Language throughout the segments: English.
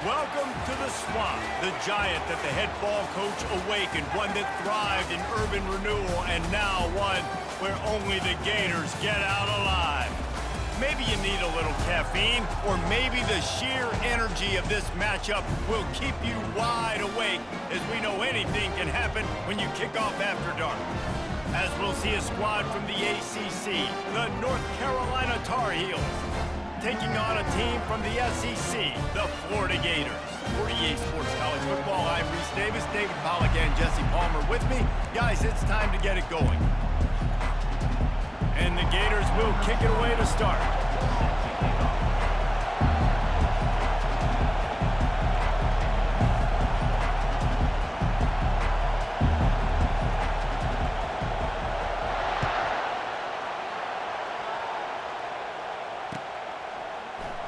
Welcome to the swamp, the giant that the head ball coach awakened, one that thrived in urban renewal, and now one where only the Gators get out alive. Maybe you need a little caffeine, or maybe the sheer energy of this matchup will keep you wide awake, as we know anything can happen when you kick off after dark. As we'll see a squad from the ACC, the North Carolina Tar Heels, taking on a team from the SEC, the Florida Gators. For EA Sports College Football, I'm Reese Davis, David Pollack, and Jesse Palmer with me. Guys, it's time to get it going. And the Gators will kick it away to start.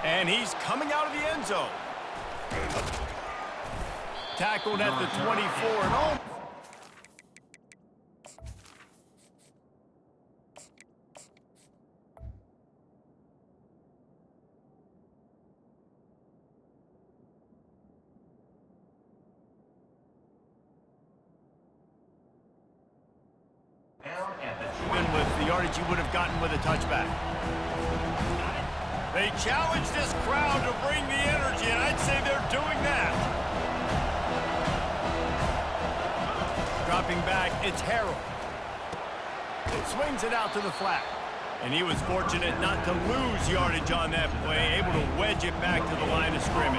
And he's coming out of the end zone. Tackled at the 24 and all. Even with the yardage you would have gotten with a touchback. They challenge this crowd to bring the energy, and I'd say they're doing that. Dropping back, it's Harrell. Swings it out to the flat. And he was fortunate not to lose yardage on that play, able to wedge it back to the line of scrimmage.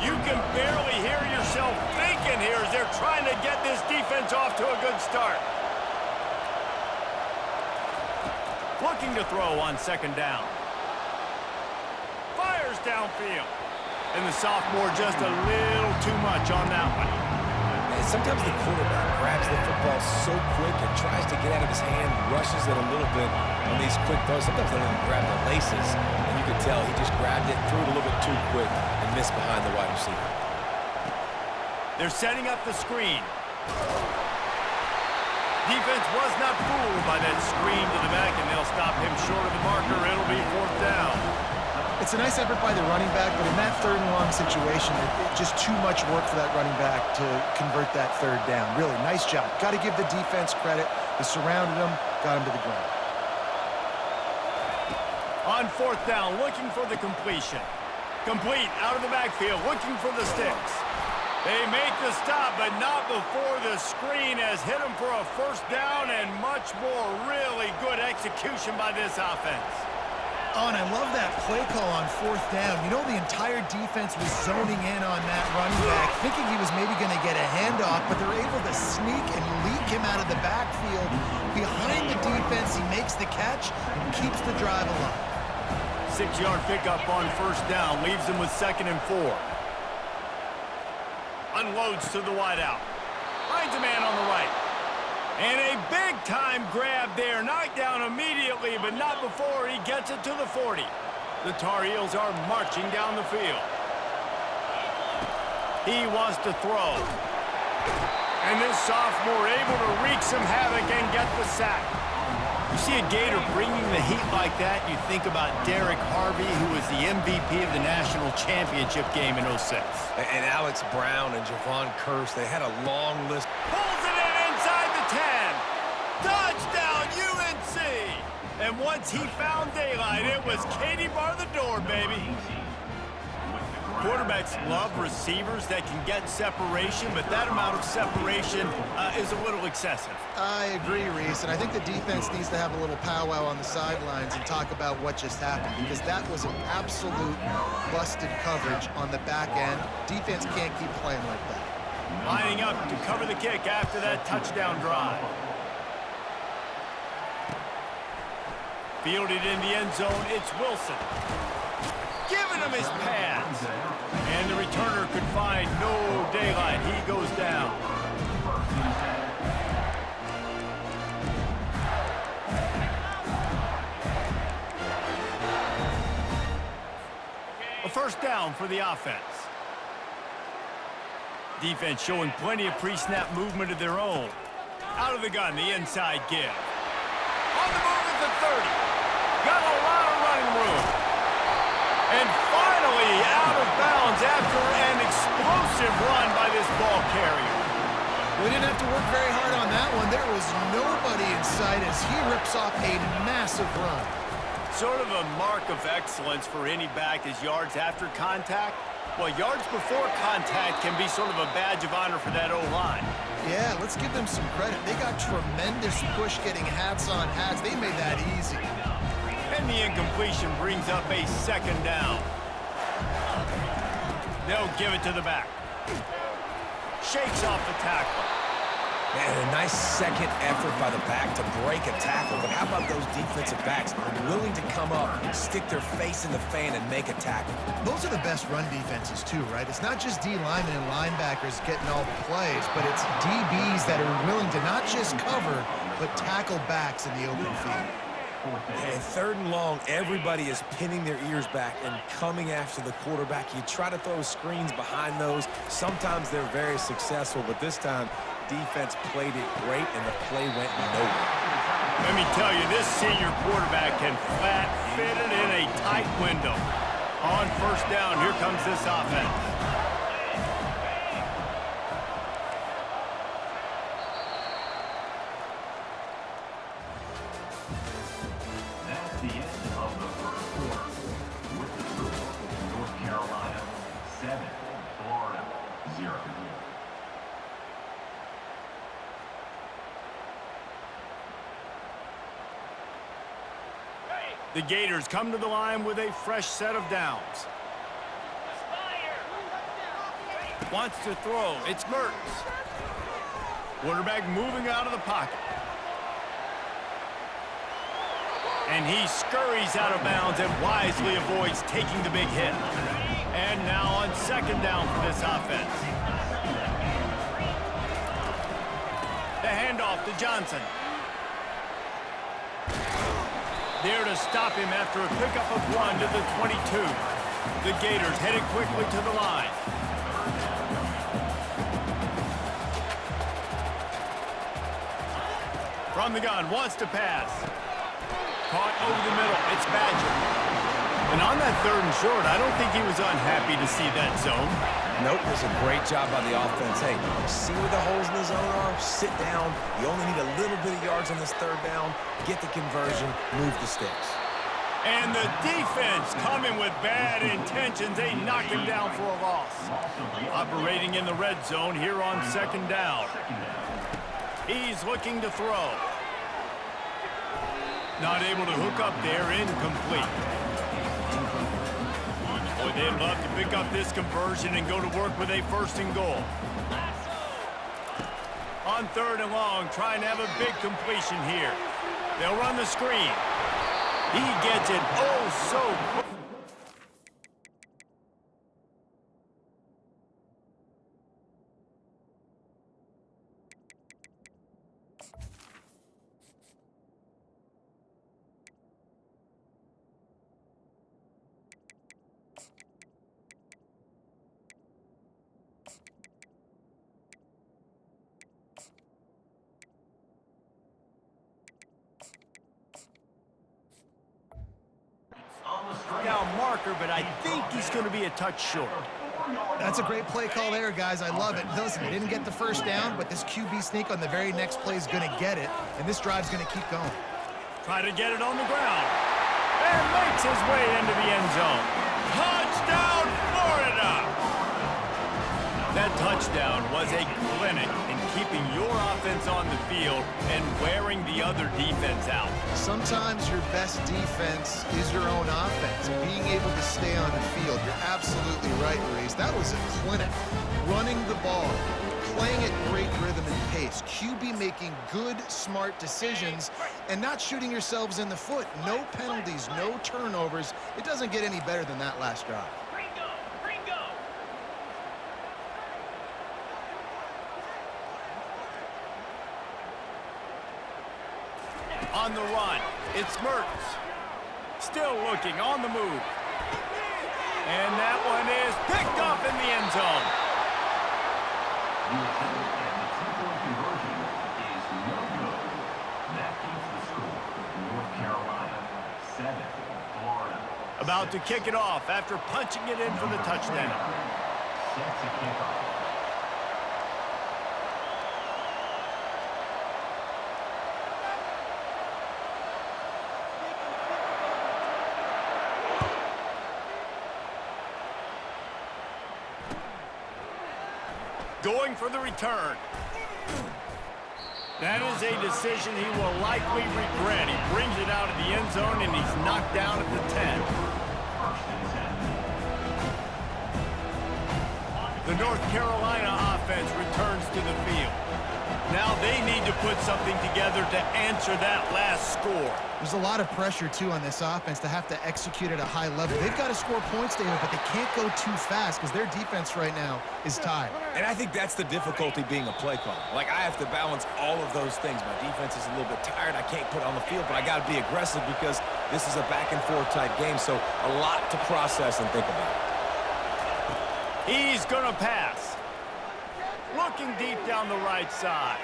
You can barely hear yourself thinking here as they're trying to get this defense off to a good start. Looking to throw on second down. Fires downfield. And the sophomore just a little too much on that one. Sometimes the quarterback grabs the football so quick and tries to get out of his hand, rushes it a little bit on these quick throws. Sometimes they don't even grab the laces, and you can tell he just grabbed it, threw it a little bit too quick, and missed behind the wide receiver. They're setting up the screen. Defense was not fooled by that screen to the back, and they'll stop him short of the marker. It'll be fourth down. It's a nice effort by the running back, but in that third and long situation, it's just too much work for that running back to convert that third down. Really, nice job. Got to give the defense credit. They surrounded him, got him to the ground. On fourth down, looking for the completion. Complete, out of the backfield, looking for the sticks. They make the stop, but not before the screen has hit them for a first down and much more. Really good execution by this offense. Oh, and I love that play call on fourth down. You know, the entire defense was zoning in on that running back, thinking he was maybe going to get a handoff, but they're able to sneak and leak him out of the backfield. Behind the defense, he makes the catch and keeps the drive alive. 6-yard pickup on first down, leaves him with 2nd and 4. Unloads to the wideout. Finds a man on the right. And a big-time grab there. Knocked down immediately, but not before he gets it to the 40. The Tar Heels are marching down the field. He wants to throw. And this sophomore able to wreak some havoc and get the sack. You see a Gator bringing the heat like that, you think about Derek Harvey, who was the MVP of the national championship game in '06. And Alex Brown and Javon Curse, they had a long list. Pulls it in inside the 10. Touchdown, UNC! And once he found daylight, it was Katie bar the door, baby. Quarterbacks love receivers that can get separation, but that amount of separation is a little excessive. I agree, Reese, and I think the defense needs to have a little powwow on the sidelines and talk about what just happened, because that was an absolute busted coverage on the back end. Defense can't keep playing like that. Lining up to cover the kick after that touchdown drive. Fielded in the end zone, it's Wilson. Giving him his pads. And the returner could find no daylight. He goes down. A first down for the offense. Defense showing plenty of pre-snap movement of their own. Out of the gun, the inside give. On the move at the 30. Got a lot of running room. And finally out of bounds after We didn't have to work very hard on that one. There was nobody in sight as he rips off a massive run. Sort of a mark of excellence for any back is yards after contact. Well, yards before contact can be sort of a badge of honor for that O-line. Yeah, let's give them some credit. They got tremendous push getting hats on hats. They made that easy. And the incompletion brings up a second down. They'll give it to the back. Shakes off the tackle. Man, a nice second effort by the back to break a tackle. But how about those defensive backs willing to come up, stick their face in the fan, and make a tackle? Those are the best run defenses, too, right? It's not just D linemen and linebackers getting all the plays, but it's DBs that are willing to not just cover, but tackle backs in the open field. And third and long, everybody is pinning their ears back and coming after the quarterback. You try to throw screens behind those. Sometimes they're very successful, but this time, defense played it great, and the play went nowhere. Let me tell you, this senior quarterback can flat fit it in a tight window. On first down, here comes this offense. That's the end of the first quarter. With the score, North Carolina 7, Florida 0. The Gators come to the line with a fresh set of downs. Wants to throw. It's Mertens. Quarterback moving out of the pocket. And he scurries out of bounds and wisely avoids taking the big hit. And now on second down for this offense. The handoff to Johnson. There to stop him after a pickup of 1 to the 22. The Gators headed quickly to the line. From the gun, wants to pass. Caught over the middle, it's Badger. And on that third and short, I don't think he was unhappy to see that zone. Nope, it was a great job by the offense. Hey, see where the holes in the zone are? Sit down. You only need a little bit of yards on this third down. Get the conversion, move the sticks. And the defense coming with bad intentions. They knock him down for a loss. Operating in the red zone here on second down. He's looking to throw. Not able to hook up there, incomplete. Boy, they'd love to pick up this conversion and go to work with a first and goal. On third and long, trying to have a big completion here. They'll run the screen. He gets it oh so quick. Down marker, but I think he's going to be a touch short. That's a great play call there, guys. I love it. Listen, they didn't get the first down, but this QB sneak on the very next play is going to get it, and this drive's going to keep going. Try to get it on the ground. And makes his way into the end zone. Touchdown, Florida! That touchdown was a clinic in keeping your offense on the field and wearing the other defense out. Sometimes your best defense is your own offense. Being able to stay on the field, you're absolutely right, Reese. That was a clinic. Running the ball, playing at great rhythm and pace, QB making good, smart decisions, and not shooting yourselves in the foot. No penalties, no turnovers. It doesn't get any better than that last drive. On the run, it's Mertens. Still looking, on the move. And that one is picked off in the end zone. The attempt at the two-point conversion is no good. That keeps the score. North Carolina 7, Florida. About to kick it off after punching it in for the touchdown. Set to kick off. going for the return. That is a decision he will likely regret. He brings it out of the end zone, and he's knocked down at the 10. The North Carolina offense returns to the field. Now they need to put something together to answer that last score. There's a lot of pressure, too, on this offense to have to execute at a high level. They've got to score points, David, but they can't go too fast because their defense right now is tied. And I think that's the difficulty being a play caller. Like, I have to balance all of those things. My defense is a little bit tired. I can't put it on the field, but I got to be aggressive because this is a back-and-forth type game, so a lot to process and think about. He's going to pass. Looking deep down the right side.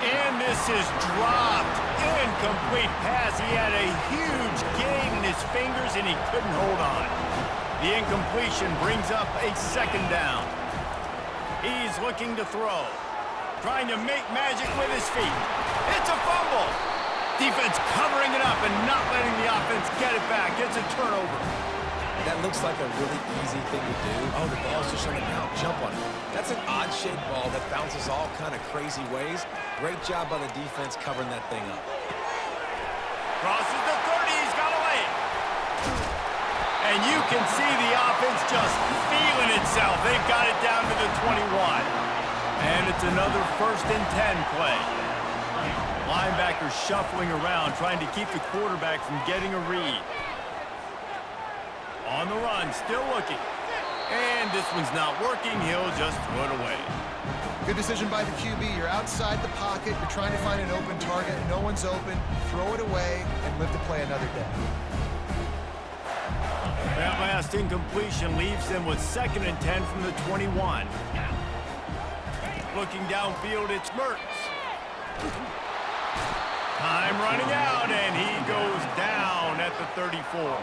And this is dropped. Incomplete pass. He had a huge gain in his fingers, and he couldn't hold on. The incompletion brings up a second down. He's looking to throw. Trying to make magic with his feet. It's a fumble. Defense covering it up and not letting the offense get it back. It's a turnover. That looks like a really easy thing to do. Oh, the ball's just on the ground. Jump on it. That's an odd-shaped ball that bounces all kind of crazy ways. Great job by the defense covering that thing up. Crosses the 30. He's got away. And you can see the offense just feeling itself. They've got it down to the 21. And it's another 1st and 10 play. Linebackers shuffling around, trying to keep the quarterback from getting a read. On the run, still looking. And this one's not working. He'll just throw it away. Good decision by the QB. You're outside the pocket. You're trying to find an open target. No one's open. Throw it away and live to play another day. That last incompletion leaves them with 2nd and 10 from the 21. Looking downfield, it's Mertz. Time running out, and he goes down at the 34.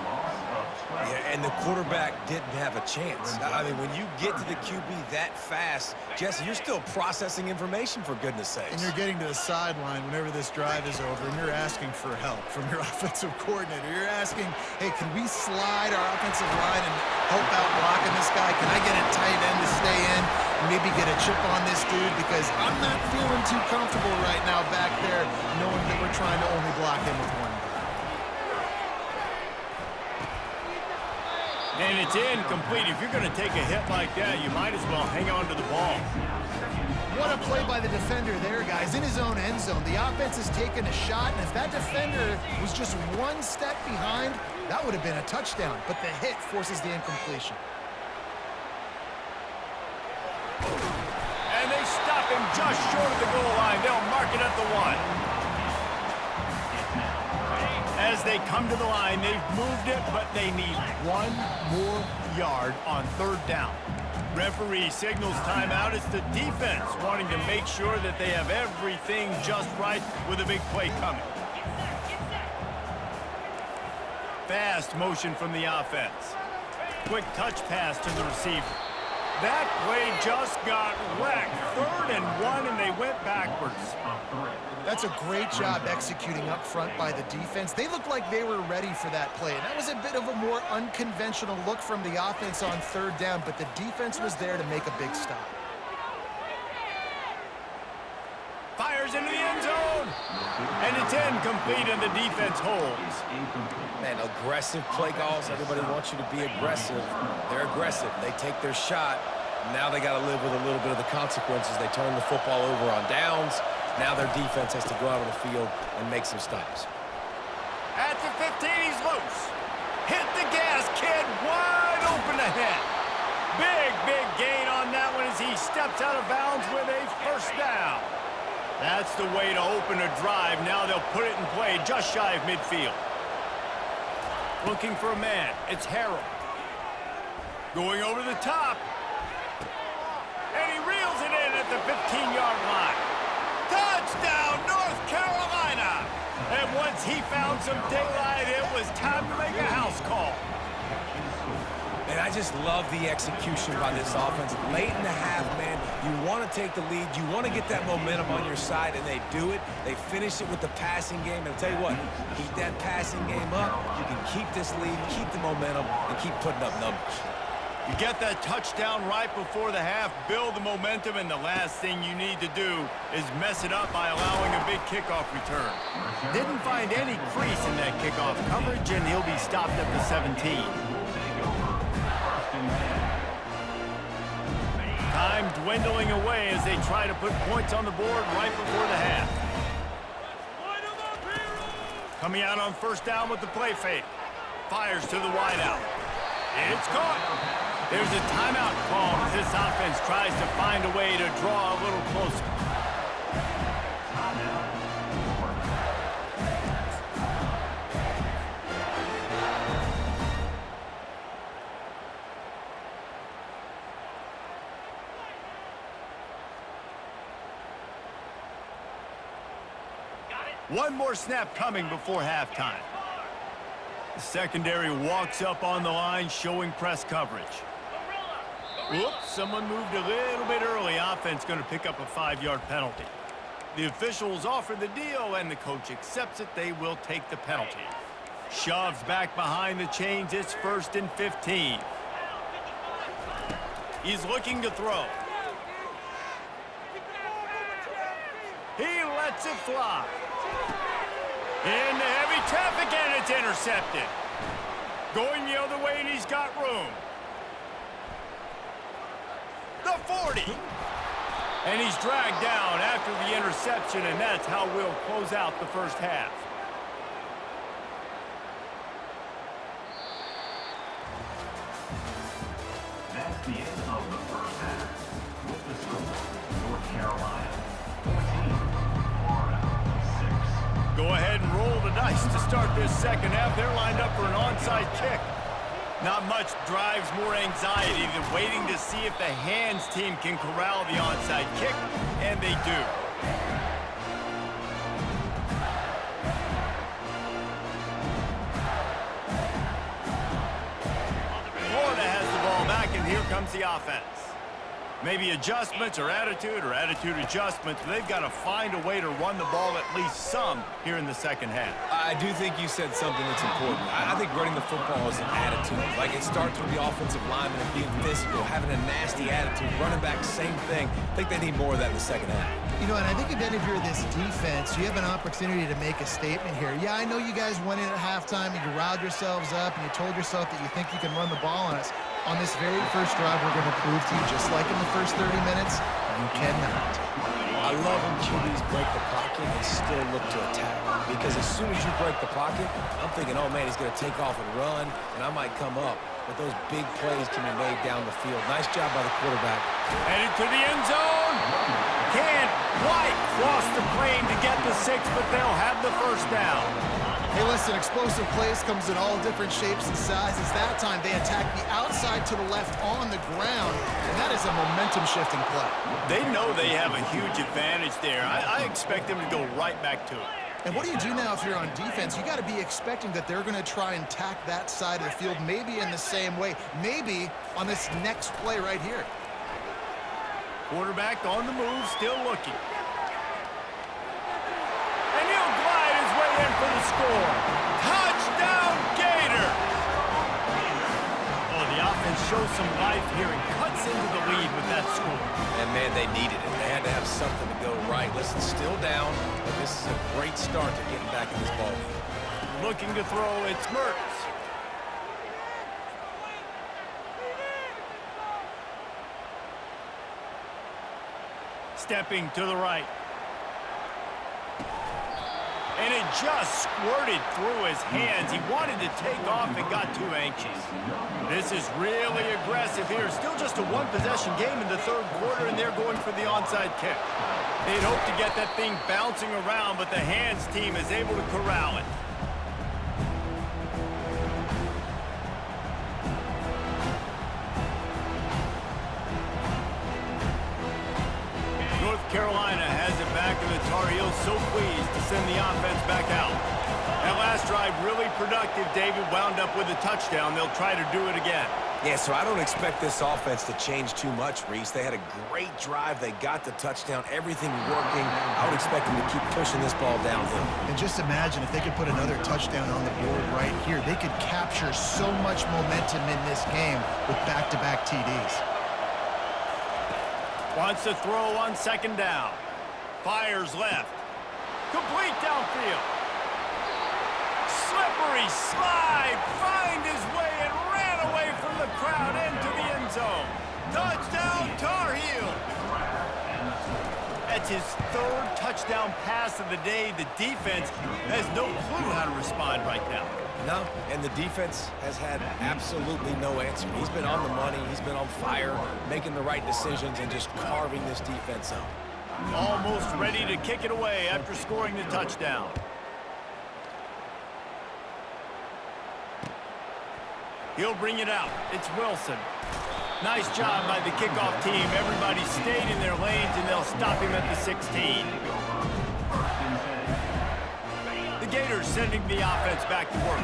Yeah, and the quarterback didn't have a chance. I mean, when you get to the QB that fast, Jesse, you're still processing information, for goodness sakes. And you're getting to the sideline whenever this drive is over, and you're asking for help from your offensive coordinator. You're asking, hey, can we slide our offensive line and help out blocking this guy? Can I get a tight end to stay in? Maybe get a chip on this dude, because I'm not feeling too comfortable right now back there knowing that we're trying to only block him with one guy. And it's incomplete. If you're going to take a hit like that, you might as well hang on to the ball. What a play by the defender there, guys. In his own end zone, the offense has taken a shot, and if that defender was just one step behind, that would have been a touchdown. But the hit forces the incompletion. And they stop him just short of the goal line. They'll mark it at the 1. As they come to the line, they've moved it, but they need one more yard on 3rd down. Referee signals timeout. It's the defense wanting to make sure that they have everything just right with a big play coming. Fast motion from the offense. Quick touch pass to the receiver. That play just got wrecked. 3rd and 1, and they went backwards. That's a great job executing up front by the defense. They looked like they were ready for that play. And that was a bit of a more unconventional look from the offense on 3rd down, but the defense was there to make a big stop. Fires into the end zone. And it's incomplete, and the defense holds. Man, aggressive play calls. Everybody wants you to be aggressive. They're aggressive. They take their shot. Now they got to live with a little bit of the consequences. They turn the football over on downs. Now their defense has to go out on the field and make some stops. At the 15, he's loose. Hit the gas, kid. Wide open ahead. Big gain on that one as he steps out of bounds with a 1st down. That's the way to open a drive. Now they'll put it in play just shy of midfield. Looking for a man. It's Harrell. Going over the top. And he reels it in at the 15-yard line. Touchdown, North Carolina! And once he found some daylight, it was time to make a house call. And I just love the execution by this offense. Late in the half, man, you want to take the lead. You want to get that momentum on your side, and they do it. They finish it with the passing game. And I'll tell you what, keep that passing game up. You can keep this lead, keep the momentum, and keep putting up numbers. You get that touchdown right before the half, build the momentum, and the last thing you need to do is mess it up by allowing a big kickoff return. Didn't find any crease in that kickoff coverage, and he'll be stopped at the 17. Time dwindling away as they try to put points on the board right before the half. Coming out on first down with the play fake. Fires to the wideout. It's caught. There's a timeout call as this offense tries to find a way to draw a little closer. One more snap coming before halftime. The secondary walks up on the line, showing press coverage. Whoops, someone moved a little bit early. Offense going to pick up a 5-yard penalty. The officials offer the deal, and the coach accepts it. They will take the penalty. Shoves back behind the chains. It's 1st and 15. He's looking to throw. He lets it fly. Into heavy traffic, and it's intercepted. Going the other way, and he's got room. The 40. And he's dragged down after the interception, and that's how we'll close out the first half. That's the end of the first half. With the score, North Carolina 14, Florida 6. Go ahead and roll the dice to start this second half. They're lined up for an onside kick. Not much drives more anxiety than waiting to see if the hands team can corral the onside kick, and they do. Florida has the ball back, and here comes the offense. Maybe adjustments or attitude adjustments, but they've got to find a way to run the ball at least some here in the second half. I do think you said something that's important. I think running the football is an attitude. Like, it starts with the offensive lineman and being physical, having a nasty attitude. Running back, same thing. I think they need more of that in the second half. You know, and I think if you're this defense, you have an opportunity to make a statement here. Yeah, I know you guys went in at halftime and you riled yourselves up and you told yourself that you think you can run the ball on us. On this very first drive, we're going to prove to you, just like in the first 30 minutes, you cannot. I love when QBs break the pocket and still look to attack. Because as soon as you break the pocket, I'm thinking, oh, man, he's going to take off and run, and I might come up. But those big plays can be made down the field. Nice job by the quarterback. Headed to the end zone. Can't quite cross the plane to get the 6, but they'll have the first down. Hey, listen, explosive plays comes in all different shapes and sizes. That time, they attack the outside to the left on the ground, and that is a momentum-shifting play. They know they have a huge advantage there. I expect them to go right back to it. And what do you do now if you're on defense? You got to be expecting that they're going to try and tack that side of the field, maybe in the same way, maybe on this next play right here. Quarterback on the move, still looking. And he'll glide his way in for the score. Touchdown, Gators! Oh, the offense shows some life here and cuts into the lead with that score. And, man, they needed it. They had to have something to go right. Listen, still down, but this is a great start to getting back in this ball game. Looking to throw, it's Mertz. Stepping to the right. And it just squirted through his hands. He wanted to take off and got too anxious. This is really aggressive here. Still just a one-possession game in the third quarter, and they're going for the onside kick. They'd hope to get that thing bouncing around, but the hands team is able to corral it. North Carolina has it back, and the Tar Heels so pleased to send the offense back out. That last drive really productive. David wound up with a touchdown. They'll try to do it again. Yeah, so I don't expect this offense to change too much, Reese. They had a great drive. They got the touchdown, everything working. I would expect them to keep pushing this ball downhill. And just imagine if they could put another touchdown on the board right here. They could capture so much momentum in this game with back-to-back TDs. Wants to throw on second down. Fires left. Complete downfield. Slippery slide. Find his way and ran away from the crowd into the end zone. Touchdown, Tar Heel. That's his third touchdown pass of the day. The defense has no clue how to respond right now. No, and the defense has had absolutely no answer. He's been on the money. He's been on fire, making the right decisions and just carving this defense up. Almost ready to kick it away after scoring the touchdown. He'll bring it out. It's Wilson. Nice job by the kickoff team. Everybody stayed in their lanes, and they'll stop him at the 16. The Gators sending the offense back to work.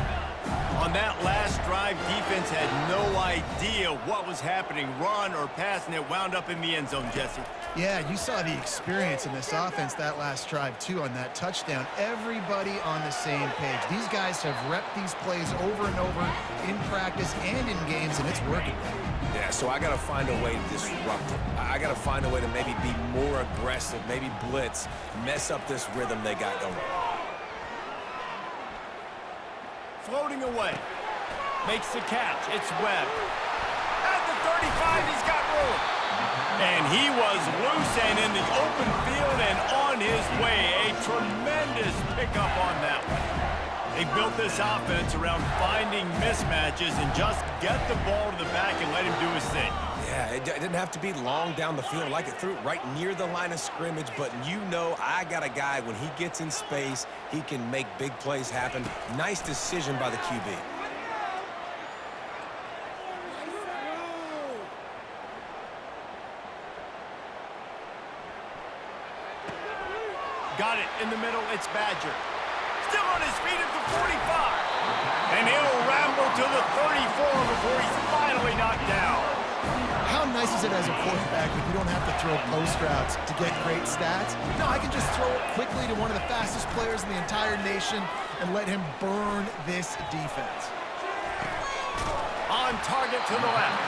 On that last drive, defense had no idea what was happening, run or pass, and it wound up in the end zone, Jesse. Yeah, you saw the experience in this offense that last drive, too, on that touchdown. Everybody on the same page. These guys have repped these plays over and over in practice and in games, and it's working. Yeah, so I got to find a way to disrupt it. I got to find a way to maybe be more aggressive, maybe blitz, mess up this rhythm they got going. Floating away. Makes the catch. It's Webb. At the 35, he's got room. And he was loose and in the open field and on his way. A tremendous pickup on that one. They built this offense around finding mismatches and just get the ball to the back and let him do his thing. Yeah, it didn't have to be long down the field. Like it threw it right near the line of scrimmage, but you know I got a guy, when he gets in space, he can make big plays happen. Nice decision by the QB. Got it in the middle. It's Badger. Still on his feet at the 45. And he'll ramble to the 34 before he's finally knocked down. How nice is it as a quarterback when you don't have to throw post routes to get great stats? No, I can just throw it quickly to one of the fastest players in the entire nation and let him burn this defense. On target to the left.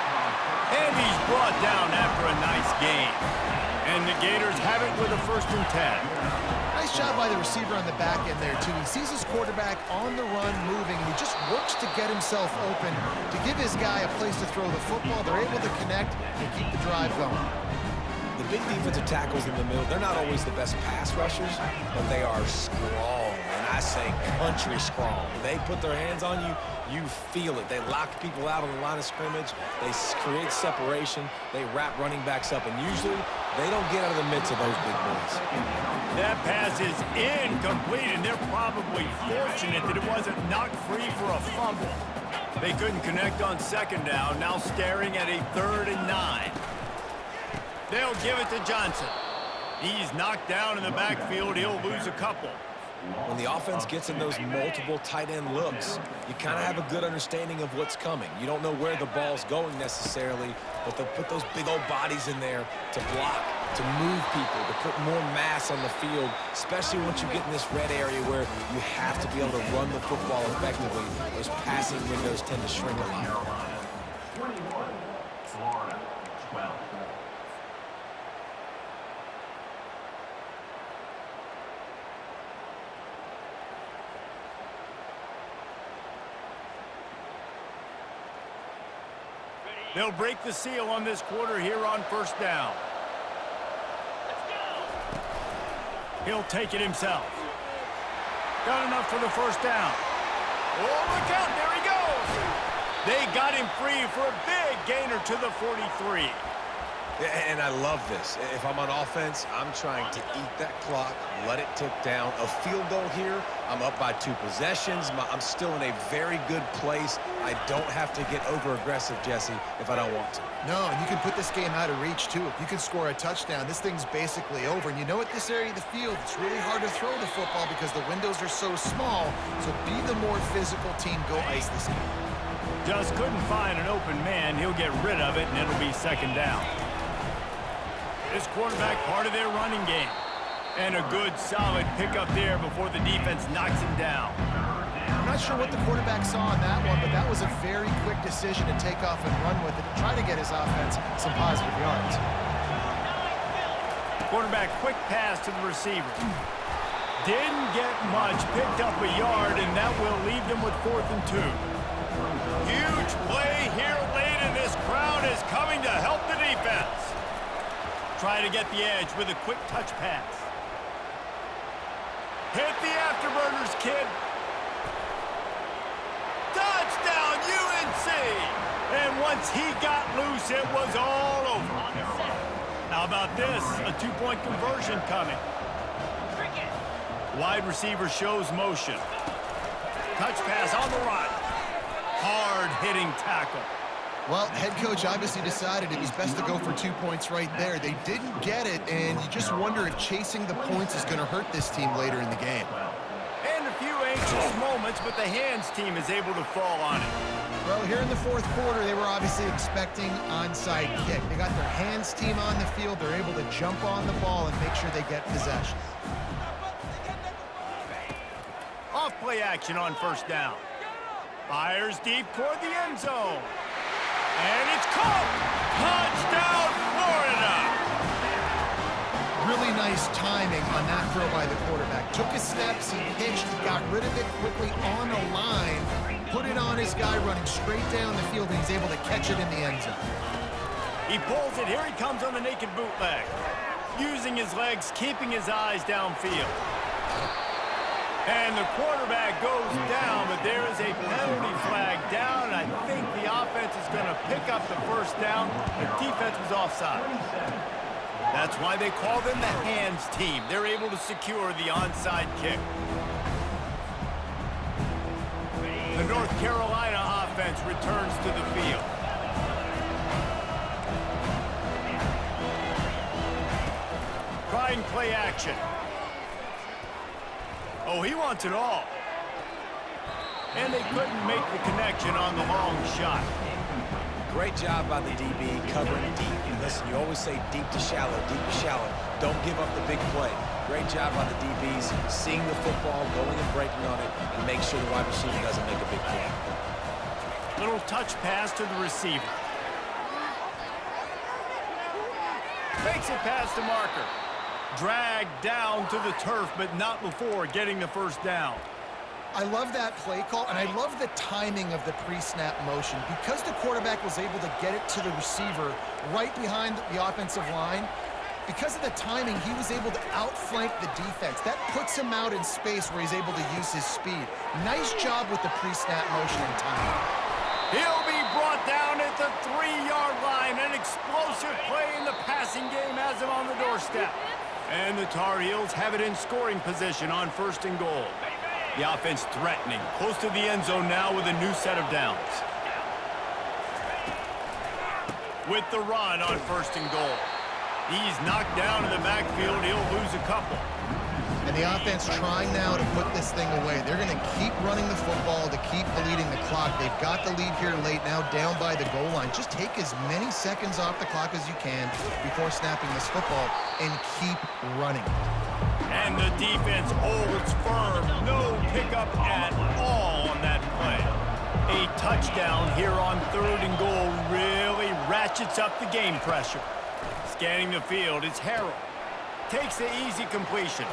And he's brought down after a nice gain. And the Gators have it with a 1st and 10. Nice job by the receiver on the back end there, too. He sees his quarterback on the run moving, and he just works to get himself open to give his guy a place to throw the football. They're able to connect and keep the drive going. The big defensive tackles in the middle, they're not always the best pass rushers, but they are strong, and I say country strong. They put their hands on you, you feel it. They lock people out on the line of scrimmage. They create separation. They wrap running backs up, and usually they don't get out of the midst of those big boys. That pass is incomplete, and they're probably fortunate that it wasn't knocked free for a fumble. They couldn't connect on 2nd down, now staring at a 3rd and 9. They'll give it to Johnson. He's knocked down in the backfield. He'll lose a couple. When the offense gets in those multiple tight end looks, you kind of have a good understanding of what's coming. You don't know where the ball's going necessarily, but they'll put those big old bodies in there to block, to move people, to put more mass on the field, especially once you get in this red area where you have to be able to run the football effectively. Those passing windows tend to shrink a lot. 21, Florida, 12. They'll break the seal on this quarter here on 1st down. He'll take it himself. Got enough for the 1st down. Oh, look out, there he goes. They got him free for a big gainer to the 43. And I love this. If I'm on offense, I'm trying to eat that clock, let it tick down. A field goal here, I'm up by 2 possessions. I'm still in a very good place. I don't have to get over-aggressive, Jesse, if I don't want to. No, and you can put this game out of reach, too. If you can score a touchdown, this thing's basically over. And you know, at this area of the field, it's really hard to throw the football because the windows are so small. So be the more physical team. Go ice this game. Just couldn't find an open man. He'll get rid of it, and it'll be second down. This quarterback part of their running game. And a good, solid pickup there before the defense knocks him down. I'm not sure what the quarterback saw on that one, but that was a very quick decision to take off and run with it to try to get his offense some positive yards. Quarterback quick pass to the receiver. Didn't get much, picked up a yard, and that will leave them with 4th and 2. Huge play here late, and this crowd is coming to help the defense. Try to get the edge with a quick touch pass. Hit the afterburners, kid. Touchdown, UNC! And once he got loose, it was all over. How about this? A 2-point conversion coming. Wide receiver shows motion. Touch pass on the run. Hard-hitting tackle. Well, head coach obviously decided it was best to go for 2 points right there. They didn't get it, and you just wonder if chasing the points is going to hurt this team later in the game. And a few anxious moments, but the hands team is able to fall on it. Well, here in the 4th quarter, they were obviously expecting onside kick. They got their hands team on the field. They're able to jump on the ball and make sure they get possession. Off play action on first down. Fires deep toward the end zone. And it's caught! Touchdown, Florida! Really nice timing on that throw by the quarterback. Took his steps, he hitched, he got rid of it quickly on the line, put it on his guy running straight down the field, and he's able to catch it in the end zone. He pulls it. Here he comes on the naked bootleg. Using his legs, keeping his eyes downfield. And the quarterback goes down, but there is a penalty flag down, and I think the offense is going to pick up the first down. The defense was offside. That's why they call them the hands team. They're able to secure the onside kick. The North Carolina offense returns to the field. Trying play action. Oh, he wants it all. And they couldn't make the connection on the long shot. Great job by the DB covering deep. And listen, you always say deep to shallow, deep to shallow. Don't give up the big play. Great job by the DBs seeing the football, going and breaking on it, and make sure the wide receiver doesn't make a big play. Little touch pass to the receiver. Fakes it past the marker. Dragged down to the turf, but not before getting the first down. I love that play call, and I love the timing of the pre-snap motion. Because the quarterback was able to get it to the receiver right behind the offensive line, because of the timing, he was able to outflank the defense. That puts him out in space where he's able to use his speed. Nice job with the pre-snap motion and timing. He'll be brought down at the 3-yard line. An explosive play in the passing game has him on the doorstep. And the Tar Heels have it in scoring position on 1st and goal. The offense threatening, close to the end zone now with a new set of downs. With the run on 1st and goal. He's knocked down in the backfield. He'll lose a couple. And the offense trying now to put this thing away. They're going to keep running the football to keep bleeding the clock. They've got the lead here late, now down by the goal line. Just take as many seconds off the clock as you can before snapping this football and keep running. And the defense holds firm. No pickup at all on that play. A touchdown here on 3rd and goal really ratchets up the game pressure. Scanning the field, it's Harrell. Takes the easy completion.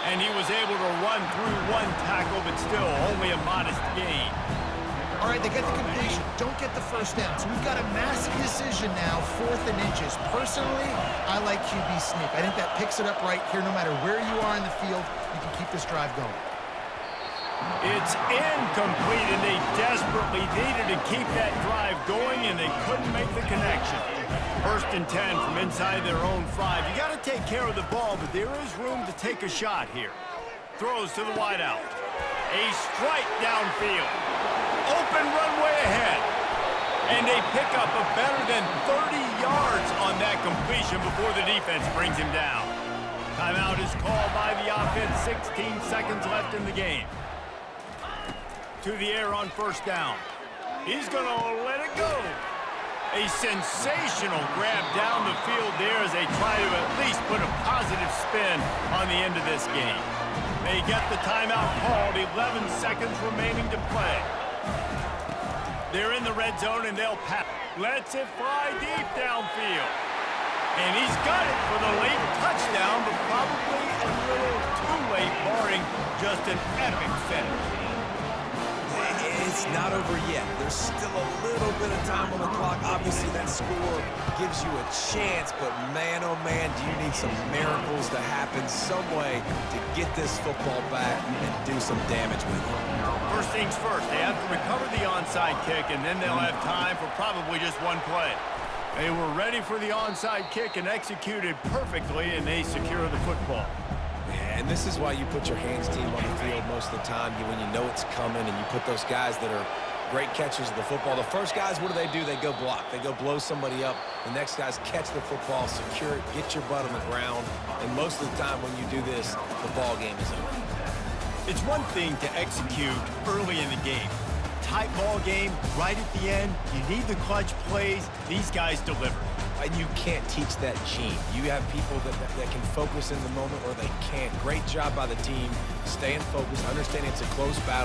And he was able to run through one tackle, but still only a modest gain. All right, they get the completion. Don't get the first down. So we've got a massive decision now, 4th and inches. Personally, I like QB sneak. I think that picks it up right here. No matter where you are in the field, you can keep this drive going. It's incomplete, and they desperately needed to keep that drive going, and they couldn't make the connection. 1st and 10 from inside their own 5. You got to take care of the ball, but there is room to take a shot here. Throws to the wideout. A strike downfield. Open runway ahead. And they pick up a better than 30 yards on that completion before the defense brings him down. Timeout is called by the offense. 16 seconds left in the game. To the air on 1st down. He's going to let it go. A sensational grab down the field there as they try to at least put a positive spin on the end of this game. They get the timeout called, 11 seconds remaining to play. They're in the red zone and they'll pass. Lets it fly deep downfield. And he's got it for the late touchdown, but probably a little too late, barring just an epic finish. It's not over yet. There's still a little bit of time on the clock. Obviously, that score gives you a chance, but man, oh man, do you need some miracles to happen some way to get this football back and do some damage with it. First things first, they have to recover the onside kick, and then they'll have time for probably just one play. They were ready for the onside kick and executed perfectly, and they secure the football. And this is why you put your hands team on the field most of the time, when you know it's coming, and you put those guys that are great catchers of the football. The first guys, what do? They go block. They go blow somebody up. The next guys catch the football, secure it, get your butt on the ground. And most of the time when you do this, the ball game is over. It's one thing to execute early in the game. Tight ball game, right at the end, you need the clutch plays. These guys deliver. And you can't teach that gene. You have people that can focus in the moment or they can't. Great job by the team, staying focused, understanding it's a close battle.